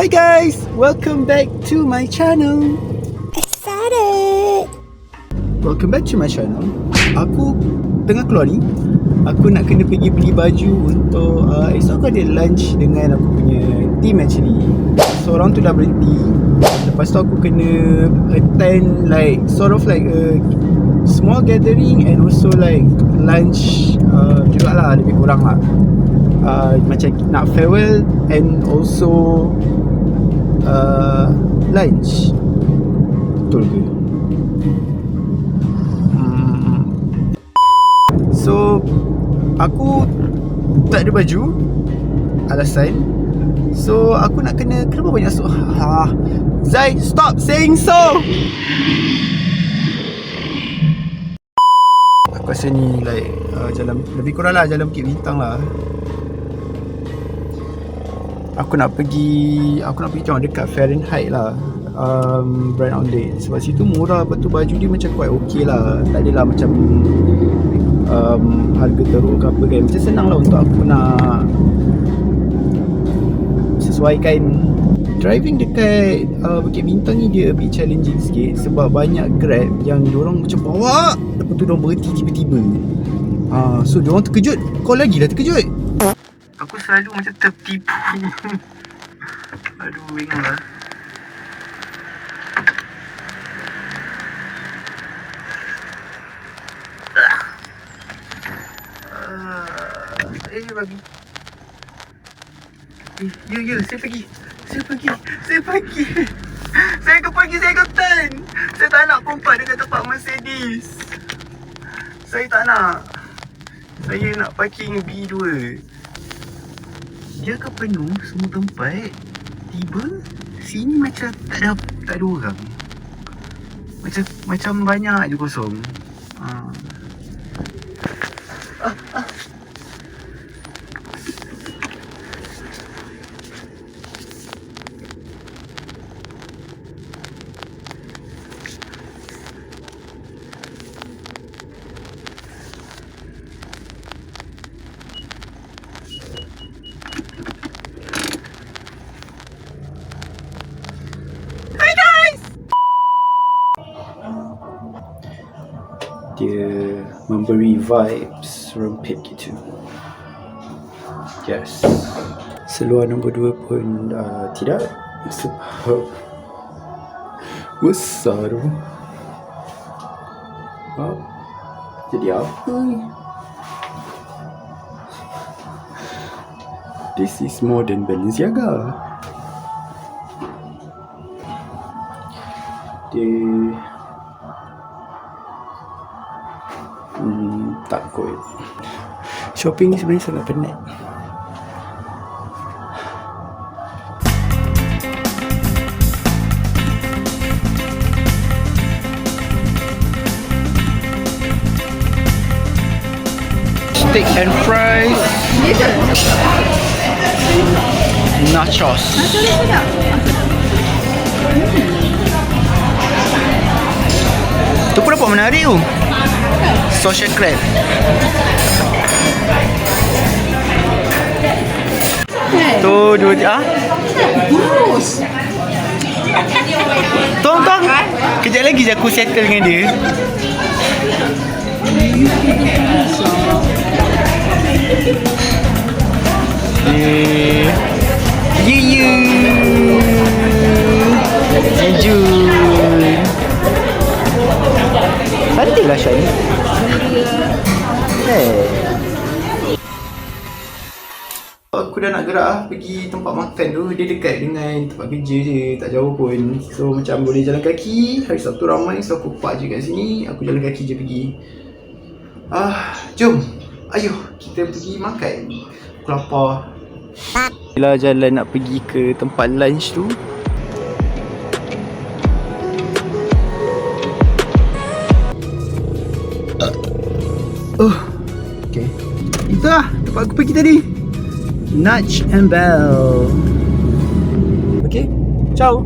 Hi guys, welcome back to my channel. Excited. Welcome back to my channel. Aku tengah keluar ni. Aku nak kena pergi beli baju untuk esok aku ada lunch dengan aku punya team actually. So orang tu dah berhenti. Lepas tu aku kena attend like sort of like a small gathering and also like lunch jugalah, lebih kurang lah. Macam nak farewell and also lunch. Betul ke? So aku tak ada baju, alasan. So aku nak kena, kenapa banyak Zai, stop saying so. Aku rasa ni like jalan, lebih kurang lah jalan Bukit Bintang lah. Aku nak pergi macam dekat Fahrenheit lah, brand outlet. Sebab situ murah, lepas tu baju dia macam quite okay lah. Tak adalah macam harga teruk ke apa kan. Macam senang lah untuk aku nak sesuaikan. Driving dekat Bukit Bintang ni dia a bit challenging sikit. Sebab banyak Grab yang diorang macam bawa, lepas tu diorang berhenti tiba-tiba. So diorang terkejut, kau lagi dah terkejut. Aku selalu macam tertipu. Aduh, bingung lah. Bagi. Ya, saya pergi. Saya akan pergi, saya akan turn. Saya tak nak kompak dekat tempat Mercedes. Saya tak nak. Saya nak parking B2. Dia akan penuh semua tempat. Tiba sini macam tak ada orang. Macam banyak je kosong. Dia memberi vibes rempit gitu. Yes. Seluar nombor 2 pun tidak. Sebab besar tu. Jadi apa ni? This is more than Balenciaga. Dia tak kot. Shopping ni sebenarnya sangat penat. Steak and fries, nachos. Tu pun dapat menarik tu. Social crab. Tu dua dia. Burus. Tong. Kejap lagi je aku settle dengan dia. Jujur. Cantik lah Syah ni. Aku dah nak gerak pergi tempat makan tu. Dia dekat dengan tempat kerja je, tak jauh pun. So macam boleh jalan kaki. Hari Sabtu ramai, so aku park je kat sini. Aku jalan kaki je pergi. Jom, ayuh kita pergi makan. Aku lapar. Bila jalan nak pergi ke tempat lunch tu, okay, itu lah tempat aku pergi tadi. Nudge and Bell. Okay, ciao.